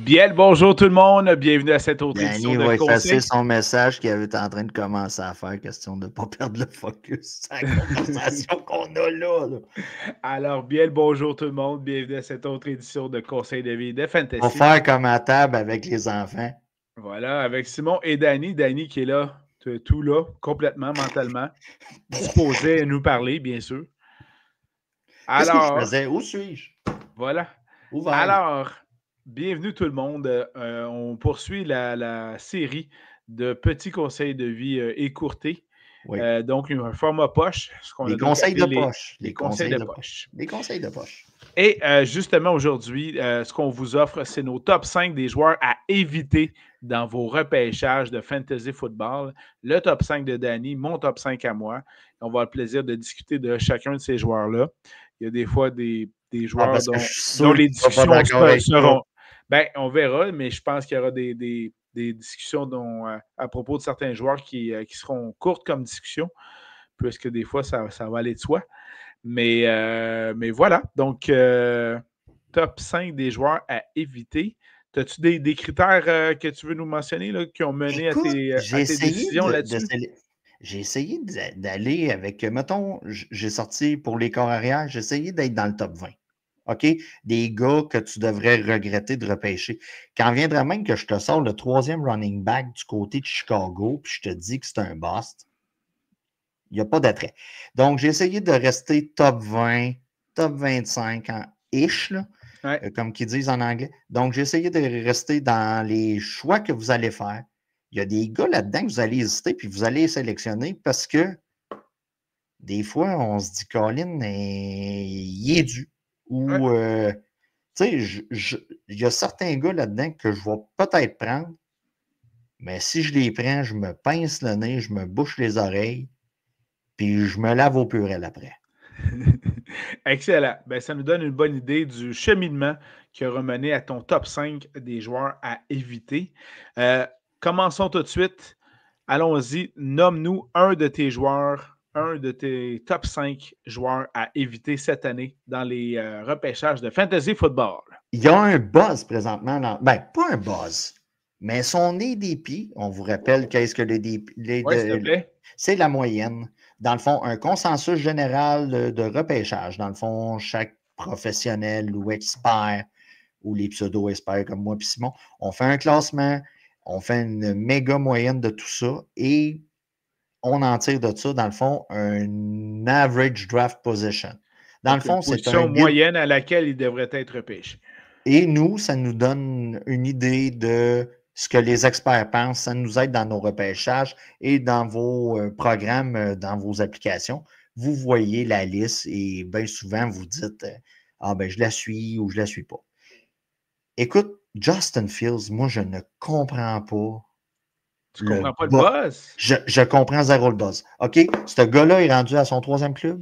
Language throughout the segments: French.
Bien le bonjour tout le monde, bienvenue à cette autre édition Danny de va effacer Conseil. son message qu'il avait été en train de commencer à faire, question de ne pas perdre le focus sur la conversation qu'on a là. Alors, bien le bonjour tout le monde, bienvenue à cette autre édition de Conseil de vie de On va Fantasy. faire comme à table avec les enfants. Voilà, avec Simon et Danny qui est là, tout là, complètement, mentalement, disposé à nous parler, bien sûr. Qu'est-ce que je Alors, faisais? Où suis-je? voilà. Où vais-je? Alors, bienvenue tout le monde. On poursuit la série de petits conseils de vie écourtés. Oui. Donc, un format poche, ce qu'on Les a donc conseils de appelé poche. les conseils de poche. Les conseils de poche. Et justement, aujourd'hui, ce qu'on vous offre, c'est nos top 5 des joueurs à éviter dans vos repêchages de fantasy football. Le top 5 de Danny, mon top 5 à moi. On va avoir le plaisir de discuter de chacun de ces joueurs-là. Il y a des fois des joueurs parce que je suis dont sûr les que tu ne seras discussions pas d'accord avec seront. Ben, on verra, mais je pense qu'il y aura des discussions à propos de certains joueurs qui seront courtes comme discussion, puisque des fois, ça va aller de soi. Mais voilà, donc top 5 des joueurs à éviter. As-tu des critères que tu veux nous mentionner là, qui ont mené Écoute, à tes décisions là-dessus? j'ai essayé d'aller avec, mettons, j'ai sorti pour les corps arrière, j'ai essayé d'être dans le top 20. OK? Des gars que tu devrais regretter de repêcher. Quand viendra même que je te sors le troisième running back du côté de Chicago, puis je te dis que c'est un bust, il n'y a pas d'attrait. Donc, j'ai essayé de rester top 20, top 25 en ish, là, Ouais. comme qu'ils disent en anglais. Donc, j'ai essayé de rester dans les choix que vous allez faire. Il y a des gars là-dedans que vous allez hésiter, puis vous allez sélectionner parce que des fois, on se dit, Colin, il est dû. Ou, tu sais, il y a certains gars là-dedans que je vais peut-être prendre, mais si je les prends, je me pince le nez, je me bouche les oreilles, puis je me lave au purel après. Excellent. Ben, ça nous donne une bonne idée du cheminement qui aura mené à ton top 5 des joueurs à éviter. Commençons tout de suite. Allons-y. Nomme-nous un de tes joueurs, un de tes top 5 joueurs à éviter cette année dans les repêchages de fantasy football. Il y a un buzz présentement. Ben, pas un buzz, mais son ADP, on vous rappelle qu'est-ce que Oui, s'il te plaît. c'est la moyenne. Dans le fond, un consensus général de repêchage. Dans le fond, chaque professionnel ou expert, ou les pseudo-experts comme moi et Simon, on fait un classement, on fait une méga moyenne de tout ça et on en tire de ça, dans le fond, un average draft position. Dans Donc, le fond, une c'est position un guide. moyenne à laquelle il devrait être repêché. Et nous, ça nous donne une idée de ce que les experts pensent. Ça nous aide dans nos repêchages et dans vos programmes, dans vos applications. Vous voyez la liste et bien souvent, vous dites ah ben je la suis ou je la suis pas. Écoute, Justin Fields, moi, je ne comprends pas Tu comprends pas le buzz. buzz? Je comprends zéro le buzz. OK? Ce gars-là est rendu à son troisième club?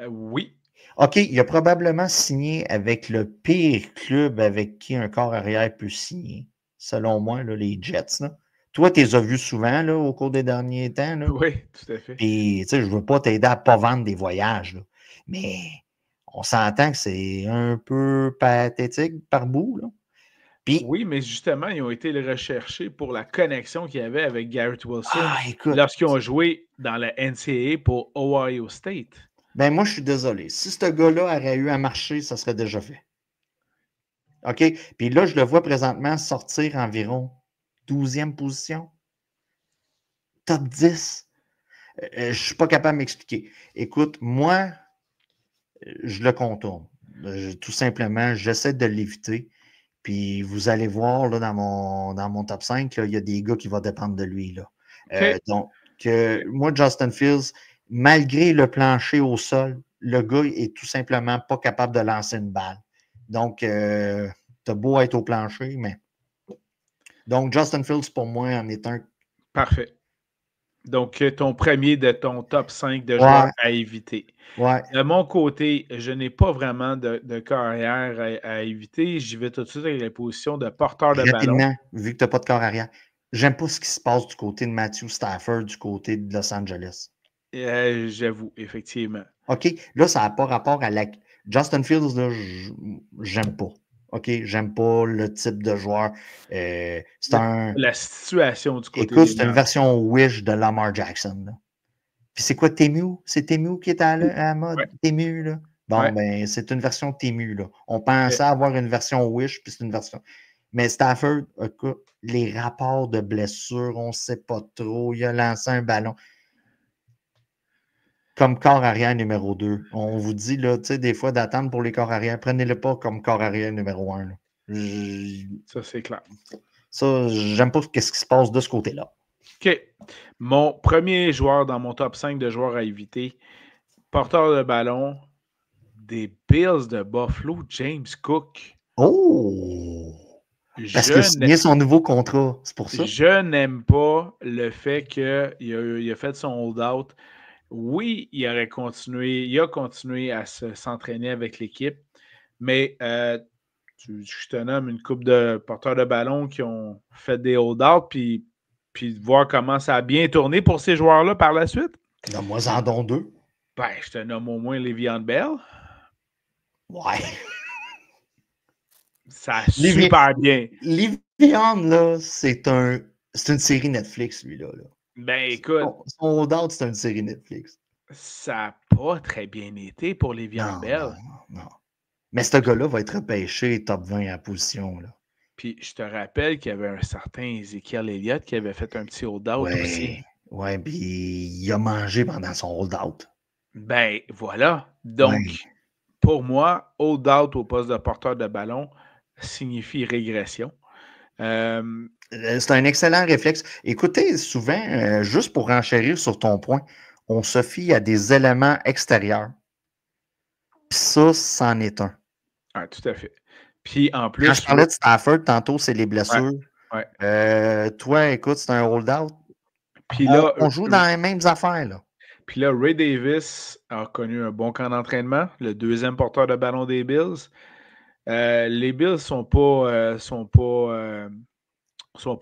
Oui. OK, il a probablement signé avec le pire club avec qui un corps arrière peut signer, selon moi, là, les Jets. Là. Toi, tu les as vus souvent là, au cours des derniers temps. Là. Oui, tout à fait. Puis, tu sais, je ne veux pas t'aider à ne pas vendre des voyages. Là. Mais on s'entend que c'est un peu pathétique par bout. Là. Puis, Oui, mais justement, ils ont été recherchés pour la connexion qu'il y avait avec Garrett Wilson écoute, lorsqu'ils ont joué dans la NCAA pour Ohio State. ben moi, je suis désolé. Si ce gars-là aurait eu à marcher, ça serait déjà fait. OK? Puis là, je le vois présentement sortir environ 12e position. Top 10. Je ne suis pas capable de m'expliquer. Écoute, moi, je le contourne. Tout simplement, j'essaie de l'éviter. Puis vous allez voir là, dans mon top 5, là, il y a des gars qui vont dépendre de lui. Là. OK. Donc, moi, Justin Fields, malgré le plancher au sol, le gars est tout simplement pas capable de lancer une balle. Donc, t'as beau être au plancher, mais. Donc, Justin Fields, pour moi, en est un. Parfait. Donc, ton premier de ton top 5 de joueurs Ouais, à éviter. ouais. De mon côté, je n'ai pas vraiment de carrière à éviter. J'y vais tout de suite avec les positions de porteur de ballon. Rapidement, vu que tu n'as pas de corps arrière. J'aime pas ce qui se passe du côté de Matthew Stafford, du côté de Los Angeles. J'avoue, effectivement. OK? Là, ça n'a pas rapport à la. Justin Fields, là, j'aime pas. OK, j'aime pas le type de joueur. La situation du côté Écoute, des c'est une Rams. version Wish de Lamar Jackson. Là. Puis c'est quoi Temu? C'est Temu qui est à la mode? Ouais, Temu, là? Bon, ouais. ben, c'est une version Temu, là. On pensait avoir une version Wish, puis c'est une version. Mais Stafford, écoute, les rapports de blessures, on ne sait pas trop. Il a lancé un ballon. Comme corps arrière numéro 2. On vous dit, là, tu sais, des fois, d'attendre pour les corps arrière. Prenez-le pas comme corps arrière numéro 1. Ça, c'est clair. Ça, j'aime pas ce qui se passe de ce côté-là. OK. Mon premier joueur dans mon top 5 de joueurs à éviter, porteur de ballon des Bills de Buffalo, James Cook. Oh! Parce qu'il a Je signé son nouveau contrat, c'est pour ça? n'aime pas le fait qu'il a fait son hold-out. Oui, il a continué à s'entraîner avec l'équipe, mais je te nomme une couple de porteurs de ballon qui ont fait des hold-out, puis voir comment ça a bien tourné pour ces joueurs-là par la suite. Donne-moi en don 2. Ben, je te nomme au moins Le'Veon Bell. Ouais. Ça a super bien. Le'Veon, là, c'est une série Netflix, lui-là. Là. Ben, écoute, Son hold-out, c'est une série Netflix. ça n'a pas très bien été pour Le'Veon Non, Bell. non. Mais ce gars-là va être repêché top 20 à la position. Là. Puis je te rappelle qu'il y avait un certain Ezekiel Elliott qui avait fait un petit hold-out aussi. Ouais, puis il a mangé pendant son hold-out. Ben, voilà. Donc, pour moi, hold-out au poste de porteur de ballon signifie régression. C'est un excellent réflexe. Écoutez, souvent, juste pour enchérir sur ton point, on se fie à des éléments extérieurs. Puis ça, c'en est un. Ah, tout à fait. Puis en Quand plus, je parlais de Stafford, tantôt, c'est les blessures. ouais. Toi, écoute, c'est un hold-out. Puis là, On joue dans les mêmes affaires, là. Puis là, Ray Davis a connu un bon camp d'entraînement, le deuxième porteur de ballon des Bills. Les Bills ne sont pas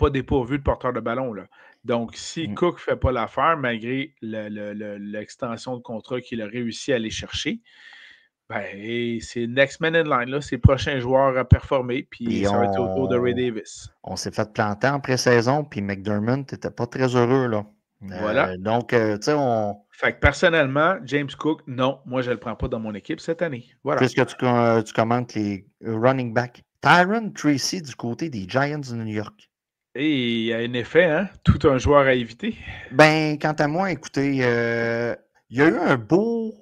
dépourvus de porteurs de ballon. Là. Donc, si Cook ne fait pas l'affaire, malgré l'extension de contrat qu'il a réussi à aller chercher, ben, c'est next man in line. Là, c'est le prochain joueur à performer, puis ça va être au tour de Ray Davis. On s'est fait planter en pré-saison, puis McDermott n'était pas très heureux. Là. Voilà. Donc, tu sais, Fait que personnellement, James Cook, non, moi, je ne le prends pas dans mon équipe cette année. Voilà. Puisque tu commentes les running backs. Tyron Tracy du côté des Giants de New York. Et il y a un effet, hein? Tout un joueur à éviter. Ben, quant à moi, écoutez, il y a eu un beau.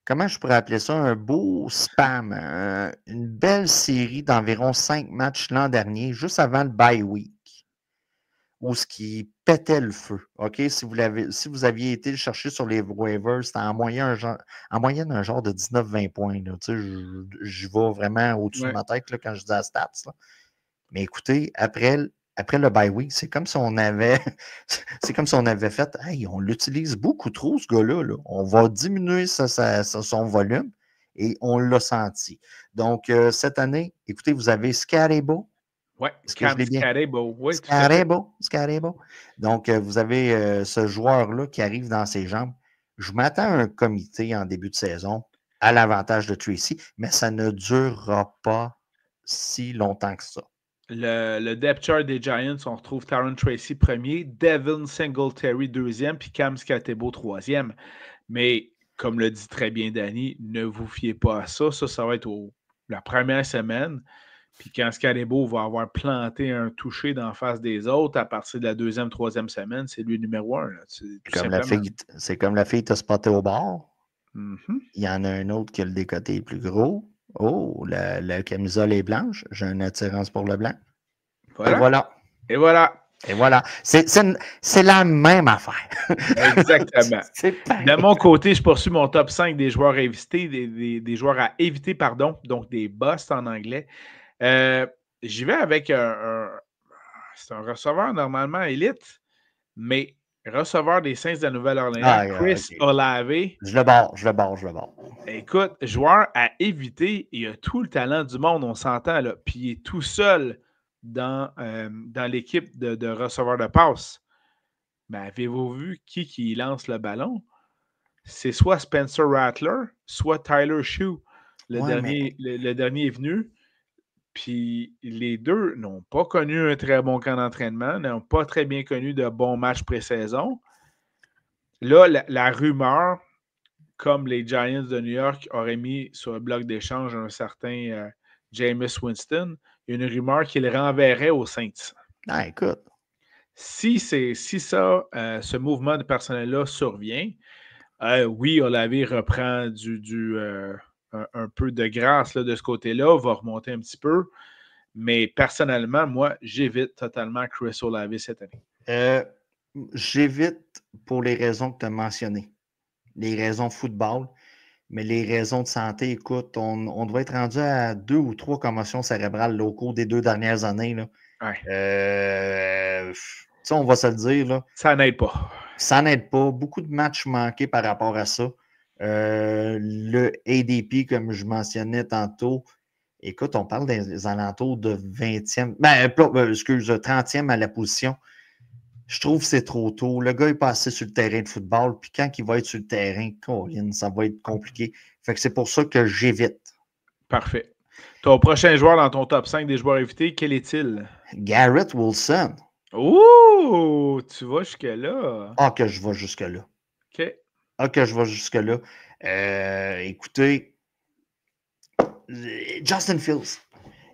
Comment je pourrais appeler ça? Un beau spam. Une belle série d'environ 5 matchs l'an dernier, juste avant le bye week. Où ce qui pétait le feu. OK? Si vous aviez été le chercher sur les waivers, c'était en moyenne un genre de 19-20 points. Là. Tu sais, je vais vraiment au-dessus de ma tête là, quand je dis la stats. Là. Mais écoutez, après le bye week, c'est comme si on avait fait hey, on l'utilise beaucoup trop, ce gars-là. Là. On va diminuer son volume et on l'a senti. Donc, cette année, écoutez, vous avez Scaribo. Oui, Cam Scaribo. Oui, tout à fait. Scaribo. Donc, vous avez ce joueur-là qui arrive dans ses jambes. Je m'attends à un comité en début de saison à l'avantage de Tracy, mais ça ne durera pas si longtemps que ça. Le depth chart des Giants, on retrouve Tyron Tracy premier, Devin Singletary deuxième, puis Cam Scatebo troisième. Mais, comme le dit très bien Danny, ne vous fiez pas à ça. Ça va être la première semaine. Puis quand Scalebo va avoir planté un touché d'en face des autres, à partir de la deuxième, troisième semaine, c'est lui numéro 1. C'est comme la fille t'a spoté au bord. Mm-hmm. Il y en a un autre qui a le décoté plus gros. Oh, la camisole est blanche. J'ai une attirance pour le blanc. Voilà. Et voilà. C'est la même affaire. Exactement. De mon côté, je poursuis mon top 5 des joueurs à éviter, des joueurs à éviter, pardon, donc des busts en anglais. J'y vais avec c'est un receveur normalement élite, mais receveur des Saints de la Nouvelle-Orléans, Chris Olave. Je le barre. Écoute, joueur à éviter, il a tout le talent du monde, on s'entend, là. Puis il est tout seul dans l'équipe de receveurs de passe. Mais avez-vous vu qui lance le ballon? C'est soit Spencer Rattler, soit Tyler Shue. Ouais, mais Le dernier est venu, puis les deux n'ont pas connu un très bon camp d'entraînement, n'ont pas très bien connu de bons matchs pré-saison. Là, la rumeur, comme les Giants de New York auraient mis sur le bloc d'échange un certain Jameis Winston, il y a une rumeur qu'il renverrait aux Saints. ah, écoute, Si ça, ce mouvement de personnel-là survient, oui, Olavé reprend un peu de grâce là, de ce côté-là, va remonter un petit peu. Mais personnellement, moi, j'évite totalement Chris Olave cette année. j'évite pour les raisons que tu as mentionnées. Les raisons football, mais les raisons de santé, écoute, on doit être rendu à 2 ou 3 commotions cérébrales là, au cours des 2 dernières années. Là. Ouais. On va se le dire. Là, ça n'aide pas. ça n'aide pas. Beaucoup de matchs manqués par rapport à ça. Le ADP, comme je mentionnais tantôt, écoute, on parle des alentours de 20e, excuse, 30e à la position. Je trouve que c'est trop tôt. Le gars est passé sur le terrain de football, puis quand il va être sur le terrain, Colin, ça va être compliqué. Fait que c'est pour ça que j'évite. Parfait. Ton prochain joueur dans ton top 5 des joueurs évités, quel est-il? Garrett Wilson. Ouh! Tu vas jusque-là. Ah, que je vais jusque-là. OK. Ah, que je vais jusque-là. Écoutez, Justin Fields.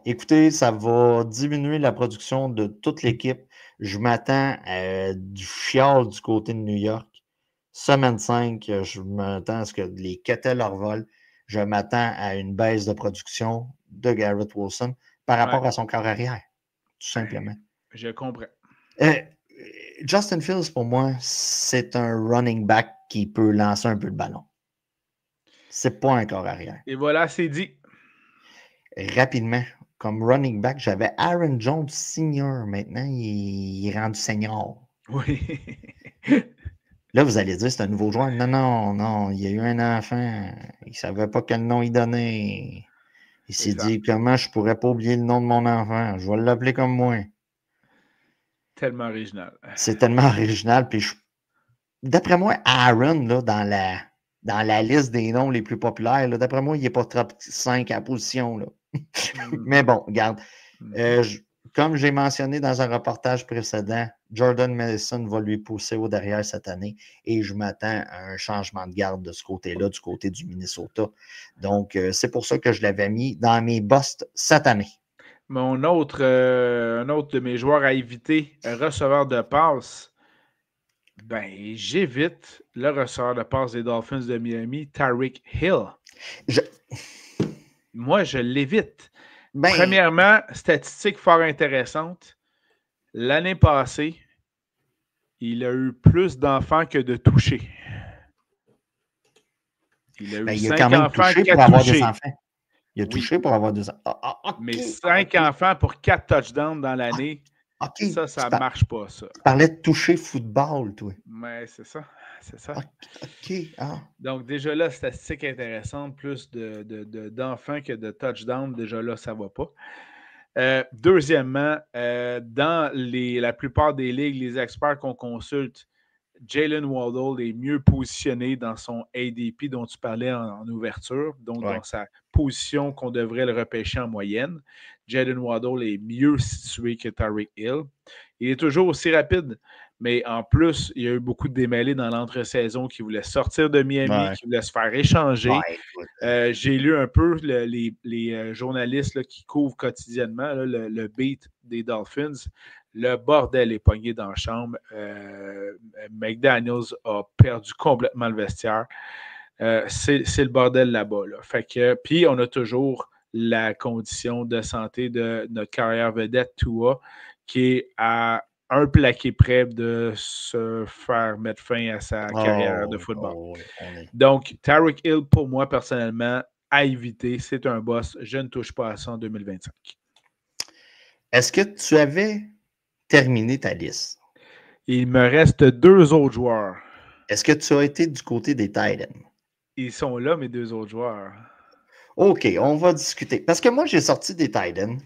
Écoutez, ça va diminuer la production de toute l'équipe. Je m'attends à du chial du côté de New York. Semaine 5, je m'attends à ce que les kettles revolent. Je m'attends à une baisse de production de Garrett Wilson par rapport à son corps arrière, tout simplement. Je comprends. Justin Fields, pour moi, c'est un running back qui peut lancer un peu le ballon. C'est pas un corps arrière. Et voilà, c'est dit. Rapidement, comme running back, j'avais Aaron Jones senior. Maintenant, il est rendu senior. Oui. Là, vous allez dire, c'est un nouveau joueur. Non, non, non. Il y a eu un enfant. Il ne savait pas quel nom il donnait. Il s'est dit, comment je pourrais pas oublier le nom de mon enfant? Je vais l'appeler comme moi. Tellement original. C'est tellement original. Puis d'après moi, Aaron, là, dans la liste des noms les plus populaires, d'après moi, il n'est pas top 5 à la position. Là. Mais bon, regarde. Comme j'ai mentionné dans un reportage précédent, Jordan Madison va lui pousser au derrière cette année et je m'attends à un changement de garde de ce côté-là, du côté du Minnesota. Donc, c'est pour ça que je l'avais mis dans mes busts cette année. Un autre de mes joueurs à éviter, receveur de passe, j'évite le receveur de passe des Dolphins de Miami, Tyreek Hill. Moi, je l'évite. Premièrement, statistique fort intéressante. L'année passée, il a eu plus d'enfants que de touchés. Il a eu il a quand même touché pour avoir des enfants. Il a touché pour avoir des enfants. Mais 5 enfants pour 4 touchdowns dans l'année, ça ne marche pas, ça. Tu parlais de toucher football, toi. Mais c'est ça. OK. Donc, déjà là, statistique intéressante, plus d'enfants que de touchdowns. Déjà là, ça ne va pas. Deuxièmement, dans la plupart des ligues, les experts qu'on consulte, Jalen Waddle est mieux positionné dans son ADP dont tu parlais en ouverture, donc dans sa position qu'on devrait le repêcher en moyenne. Jalen Waddle est mieux situé que Tyreek Hill. Il est toujours aussi rapide, mais en plus, il y a eu beaucoup de démêlés dans l'entre-saison qui voulaient sortir de Miami, qui voulaient se faire échanger. J'ai lu un peu les journalistes là, qui couvrent quotidiennement là, le beat des Dolphins. Le bordel est pogné dans la chambre. McDaniels a perdu complètement le vestiaire. C'est le bordel là-bas. Là. Fait que, puis, on a toujours la condition de santé de notre carrière vedette, Tua, qui est à un plaqué près de se faire mettre fin à sa carrière de football. Donc, Tyreek Hill, pour moi, personnellement, à éviter. C'est un boss. Je ne touche pas à ça en 2025. Est-ce que tu avais terminé ta liste? Il me reste 2 autres joueurs. Est-ce que tu as été du côté des Titans? Ils sont là, mes 2 autres joueurs. OK, on va discuter. Parce que moi, j'ai sorti des Titans.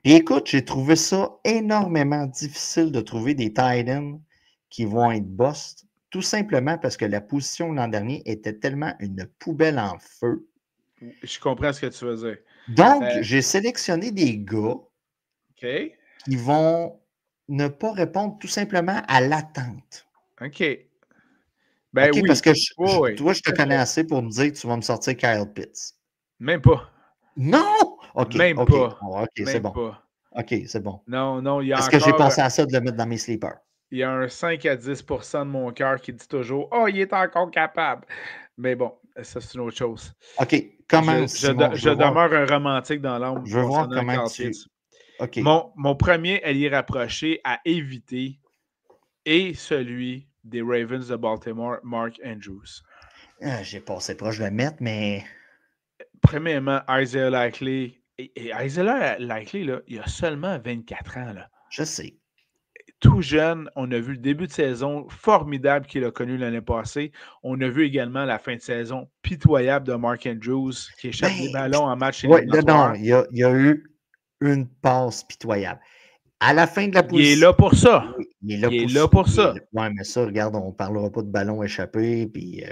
Et écoute, j'ai trouvé ça énormément difficile de trouver des Titans qui vont être boss, tout simplement parce que la position l'an dernier était tellement une poubelle en feu Je comprends ce que tu veux dire. Donc, j'ai sélectionné des gars OK. qui vont ne pas répondre tout simplement à l'attente. OK. Ben OK, oui. parce que Oui, toi, je te tout à connais fait. assez pour me dire que tu vas me sortir Kyle Pitts. Même pas. Non! OK, Même OK. pas. OK, c'est Même bon. pas. OK, c'est bon. Non, non, il y a Parce que j'ai encore pensé à ça de le mettre dans mes sleepers. il y a un 5 à 10 de mon cœur qui dit toujours « Oh, il est encore capable! » Mais bon, ça, c'est une autre chose. OK, commence, Simon. Je demeure un romantique dans l'âme Je veux voir concernant comment Carl tu. Pitts. OK. Mon premier allié rapproché à éviter est celui des Ravens de Baltimore, Mark Andrews. J'ai passé proche de le mettre, mais. Premièrement, Isaiah Likely. Et Isaiah Likely, là, il a seulement 24 ans. Là. Je sais. Tout jeune, on a vu le début de saison formidable qu'il a connu l'année passée. On a vu également la fin de saison pitoyable de Mark Andrews qui échappe des ballons en match Oui, non, éliminatoire. il y a eu une passe pitoyable. À la fin de la Il est position. là pour ça. Oui, il est Il est là pour ça. Oui, mais ça, regarde, on ne parlera pas de ballon échappé, puis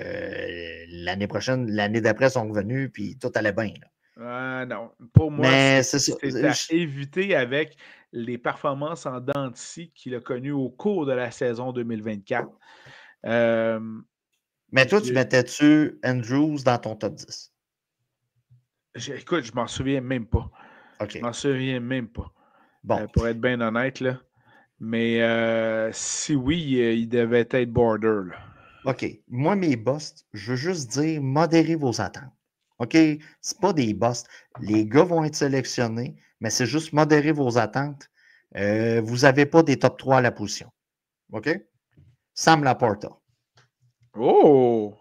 l'année prochaine, l'année d'après, ils sont revenus, puis tout allait bien. Non, pour moi, Mais c'est ça. c'est à éviter avec les performances en dents de scie qu'il a connues au cours de la saison 2024. Mais toi, tu mettais-tu Andrews dans ton top 10? Écoute, je m'en souviens même pas. OK. Je m'en souviens même pas. Bon. Pour être bien honnête, là. Mais si oui, il devait être border. Là. OK. Moi, mes busts, je veux juste dire, modérez vos attentes. OK? C'est pas des busts. Les gars vont être sélectionnés, mais c'est juste modérer vos attentes. Vous n'avez pas des top 3 à la position. OK? Sam Laporta. Oh!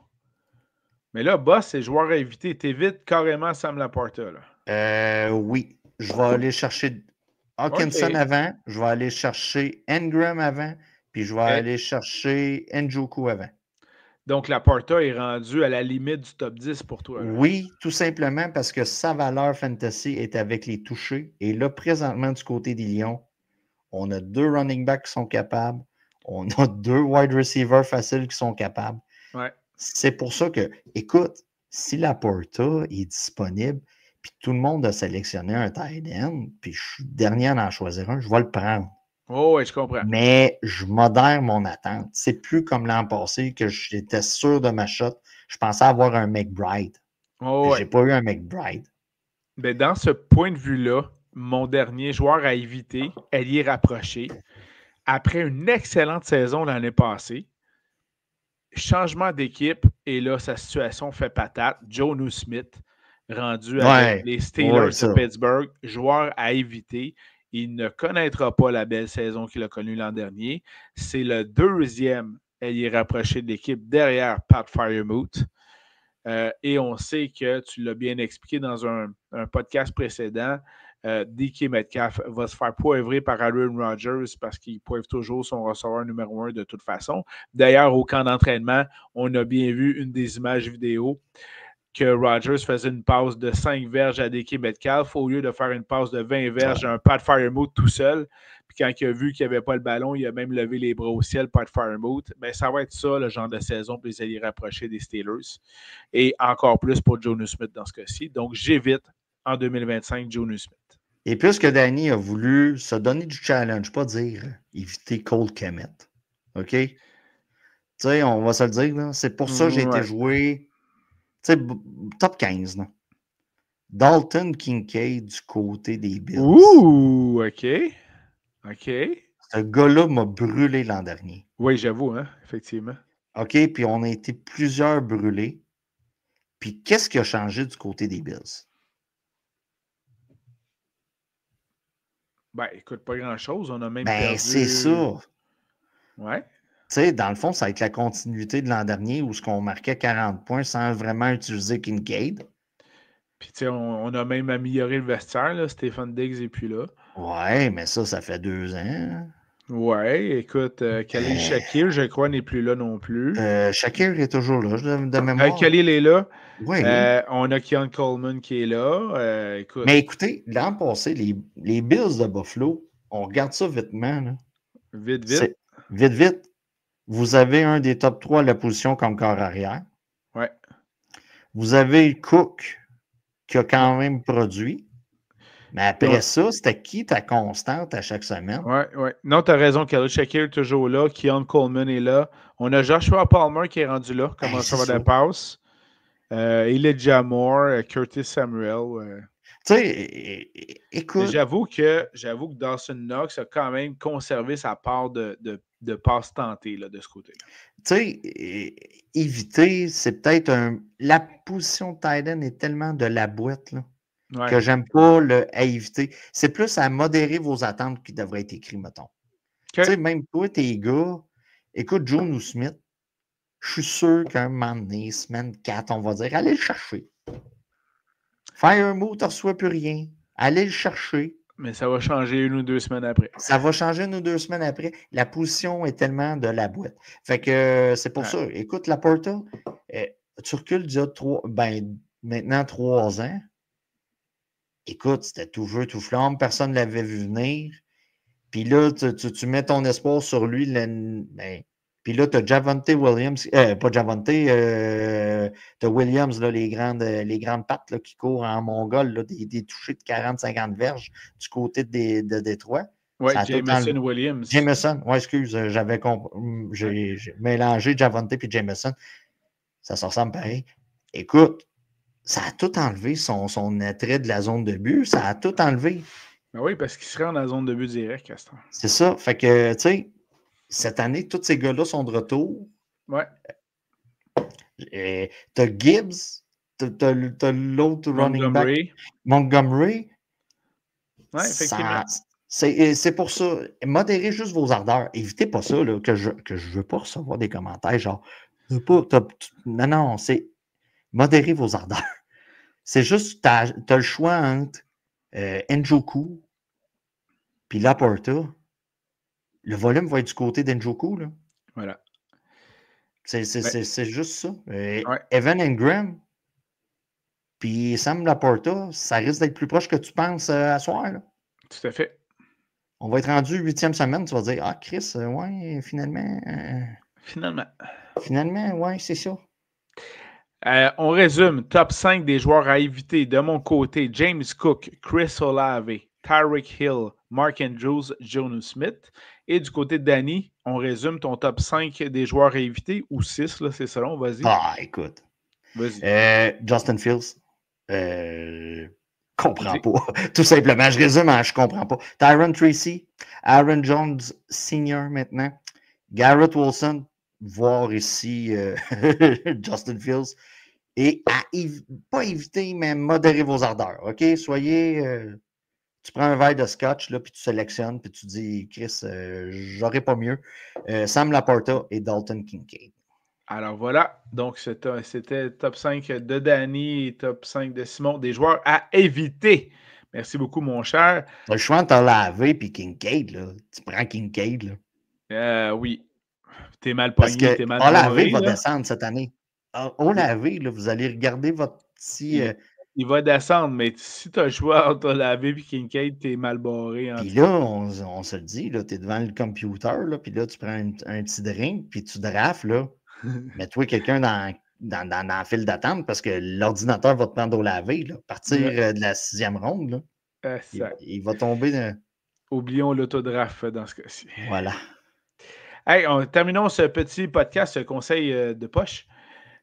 Mais là, boss, c'est joueur à éviter. T'évites carrément Sam Laporta. Là. Oui. Je vais aller chercher Hawkinson OK. avant. Je vais aller chercher Engram avant. Puis je vais aller chercher Njoku avant. Donc, Laporta est rendu à la limite du top 10 pour toi. Là. Oui, tout simplement parce que sa valeur fantasy est avec les touchés. Et là, présentement, du côté des Lions, on a 2 running backs qui sont capables. On a 2 wide receivers faciles qui sont capables. Ouais. C'est pour ça que, écoute, si Laporta est disponible, puis tout le monde a sélectionné un tight end, puis je suis dernier à en choisir un, je vais le prendre. Oh, oui, je comprends. Mais je modère mon attente. C'est plus comme l'an passé que j'étais sûr de ma shot. Je pensais avoir un McBride. Oh, J'ai pas eu un McBride. Mais dans ce point de vue-là, mon dernier joueur à éviter, allié rapproché, après une excellente saison l'année passée, changement d'équipe, et là, sa situation fait patate. Jonnu Smith, rendu avec les Steelers de Pittsburgh, joueur à éviter. Il ne connaîtra pas la belle saison qu'il a connue l'an dernier. C'est le deuxième ailier rapproché de l'équipe derrière Pat Freiermuth. Et on sait que tu l'as bien expliqué dans un podcast précédent, DK Metcalf va se faire poivrer par Aaron Rodgers parce qu'il poivre toujours son receveur numéro 1 de toute façon. D'ailleurs, au camp d'entraînement, on a bien vu une des images vidéo que Rodgers faisait une passe de 5 verges à DK Metcalf au lieu de faire une passe de 20 verges à un Pat Freiermuth tout seul. Puis quand il a vu qu'il n'y avait pas le ballon, il a même levé les bras au ciel, Pat Freiermuth. Ben, ça va être ça, le genre de saison pour les alliés rapprochés des Steelers. Et encore plus pour Jonnu Smith dans ce cas-ci. Donc, j'évite en 2025 Jonnu Smith. Et puisque Danny a voulu se donner du challenge, pas dire éviter Cole Kmet. OK? Tu sais, on va se le dire, là. C'est pour ça que j'ai été joué top 15. Là. Dalton Kincaid du côté des Bills. Ouh, OK. OK. Ce gars-là m'a brûlé l'an dernier. Oui, j'avoue, hein, effectivement. OK, puis on a été plusieurs brûlés. Puis qu'est-ce qui a changé du côté des Bills? Ben, écoute, pas grand-chose. On a même perdu... c'est ça. Ouais. Tu sais, dans le fond, ça va être la continuité de l'an dernier où on marquait 40 points sans vraiment utiliser Kincaid. Puis, tu sais, on a même amélioré le vestiaire, là. Stéphane Diggs est plus là. Ouais, mais ça fait 2 ans. Ouais, écoute, Khalil Shakir, je crois, n'est plus là non plus. Shakir est toujours là, de mémoire. Khalil est là. Oui. On a Keon Coleman qui est là. Écoute. Mais écoutez, l'an passé, les Bills de Buffalo, on regarde ça vitement. Là. Vite. Vite. Vous avez un des top 3 à la position comme corps arrière. Ouais. Vous avez Cook qui a quand même produit. Mais après ça, c'était qui ta constante à chaque semaine? Oui, oui. Non, tu as raison. Khalil Shakir est toujours là. Keon Coleman est là. On a Joshua Palmer qui est rendu là, comme Ben, un c'est receveur de ça. passe. Elijah Moore, Curtis Samuel. Tu sais, écoute. J'avoue que Dawson Knox a quand même conservé sa part de passe tentée là, de ce côté-là. Tu sais, éviter, c'est peut-être la position de tight end est tellement de la boîte là, que j'aime pas à éviter. C'est plus à modérer vos attentes qui devrait être écrit, mettons. Tu sais, même toi, tes gars, écoute, Jonnu Smith, je suis sûr qu'un moment donné, semaine 4, on va dire, allez le chercher. Faire un mot, tu ne reçois plus rien. Allez le chercher. Mais ça va changer 1 ou 2 semaines après. Ça va changer 1 ou 2 semaines après. La position est tellement de la boîte. Fait que c'est pour ça. Écoute, Laporta, tu recules d'il y a maintenant 3 ans. Écoute, c'était tout feu, tout flamme. Personne ne l'avait vu venir. Puis là, tu mets ton espoir sur lui. Puis là, tu as Javonte Williams, pas Javonte, tu as Williams, là, les grandes pattes là, qui courent en mongol, là, des touchés de 40-50 verges du côté de Détroit. Oui, Jameson Williams. Jameson, oui, excuse, j'ai mélangé Javonte et Jameson. Ça se ressemble pareil. Écoute, ça a tout enlevé son attrait de la zone de but. Ça a tout enlevé. Ben oui, parce qu'il se rend dans la zone de but direct, Castor. C'est ça. Fait que, tu sais, cette année, tous ces gars-là sont de retour. Ouais. T'as Gibbs, t'as l'autre running back, Montgomery. Oui, effectivement. C'est pour ça. Modérez juste vos ardeurs. Évitez pas ça, là, que je veux pas recevoir des commentaires genre non, c'est modérez vos ardeurs. C'est juste, t'as le choix entre Njoku puis Laporta. Le volume va être du côté d'Njoku, là. Voilà. C'est juste ça. Evan Engram puis Sam Laporta, ça risque d'être plus proche que tu penses à soir. Là. Tout à fait. On va être rendu 8e semaine, tu vas dire ah, Chris, ouais, finalement. Finalement, ouais, c'est ça. On résume. Top 5 des joueurs à éviter. De mon côté, James Cook, Chris Olave, Tyreek Hill, Mark Andrews, Jonnu Smith. Et du côté de Danny, on résume ton top 5 des joueurs à éviter, ou 6, là, c'est selon, vas-y. Ah, écoute. Vas-y. Justin Fields. Comprends pas. Tout simplement, je résume, je comprends pas. Tyron Tracy, Aaron Jones Sr. maintenant, Garrett Wilson, voir ici Justin Fields. Et pas éviter, mais modérer vos ardeurs. OK? Soyez. Tu prends un verre de scotch, là, puis tu sélectionnes, puis tu dis, Chris, j'aurais pas mieux. Sam Laporta et Dalton Kincaid. Alors voilà. Donc, c'était top 5 de Danny et top 5 de Simon, des joueurs à éviter. Merci beaucoup, mon cher. Tu as le choix entre Lavé et Kincaid. Là. Tu prends Kincaid. Là. Oui. T'es mal Parce pogné, que t'es mal Olavé barré, va descendre cette année. Olavé, là, vous allez regarder votre petit. Il va descendre, mais si tu as le choix entre Olavé et Kincaid, t'es mal barré. Puis là, on se le dit, tu es devant le computer, là, puis là, tu prends un petit drink, puis tu drafts, là. Mets-toi quelqu'un dans la file d'attente parce que l'ordinateur va te prendre Olavé, là. À partir de la 6e ronde, là. Il va tomber. Oublions l'autodraft dans ce cas-ci. Voilà. Hey, terminons ce petit podcast, ce conseil de poche.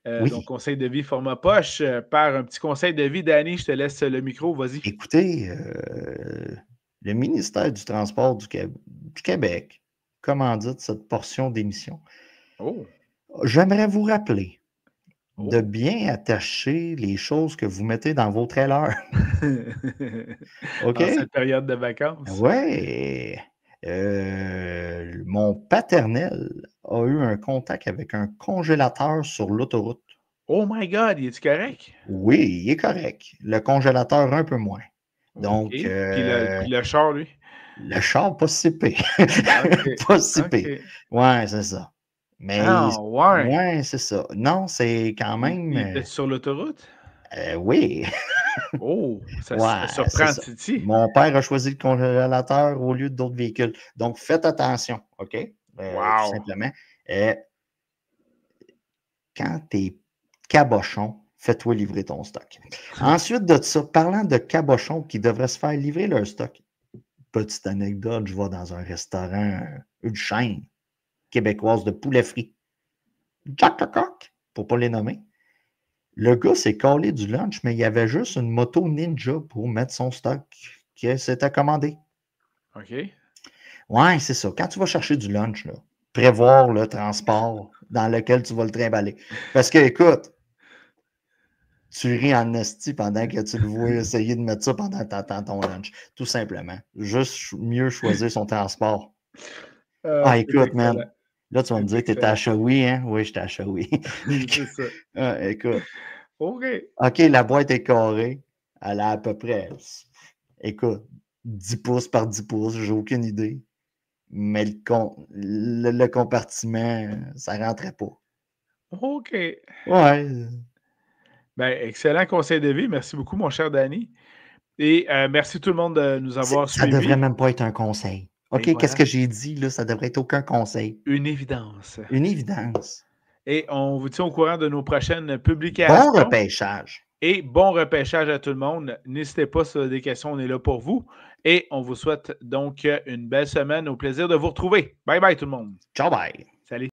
Oui. Donc, conseil de vie format poche par un petit conseil de vie. Danny, je te laisse le micro, vas-y. Écoutez, le ministère du Transport du Québec commandite cette portion d'émission. Oh. J'aimerais vous rappeler de bien attacher les choses que vous mettez dans vos trailers. OK? En cette période de vacances. Oui. Mon paternel a eu un contact avec un congélateur sur l'autoroute. Oh my God, il est-tu correct? Oui, il est correct. Le congélateur, un peu moins. Donc, puis le char, lui? Le char, pas si pire. Pas si pire. Ouais, c'est ça. Mais, ouais, c'est ça. Non, c'est quand même. Il était sur l'autoroute? Oui. Oh, ça surprend Titi. Mon père a choisi le congélateur au lieu d'autres véhicules. Donc, faites attention, OK? Tout simplement. Quand tu es cabochon, fais-toi livrer ton stock. Ensuite de ça, parlant de cabochons qui devraient se faire livrer leur stock, petite anecdote, je vais dans un restaurant, une chaîne québécoise de poulet frit. Jack Cock, pour ne pas les nommer. Le gars s'est collé du lunch, mais il y avait juste une moto Ninja pour mettre son stock qui s'était commandé. OK. Ouais, c'est ça. Quand tu vas chercher du lunch, là, prévoir le transport dans lequel tu vas le trimballer. Parce que, écoute, tu ris en esti pendant que tu le vois essayer de mettre ça pendant que tu attends ton lunch. Tout simplement. Juste mieux choisir son transport. Ah, écoute, man. Là, tu vas me dire que tu étais à Shawi, hein? Oui, j'étais à Shawi. C'est ça. Ah, écoute. OK. OK, la boîte est carrée. Elle a à peu près, écoute, 10 pouces par 10 pouces, j'ai aucune idée. Mais le compartiment, ça rentrait pas. OK. Ouais. Ben, excellent conseil de vie. Merci beaucoup, mon cher Danny. Et merci tout le monde de nous avoir Ça devrait suivis. même pas être un conseil. OK, Et qu'est-ce voilà. que j'ai dit, là? Ça devrait être aucun conseil. Une évidence. Une évidence. Et on vous tient au courant de nos prochaines Bon publications. repêchage. Et bon repêchage à tout le monde. N'hésitez pas sur des questions, on est là pour vous. Et on vous souhaite donc une belle semaine. Au plaisir de vous retrouver. Bye bye tout le monde. Ciao, bye.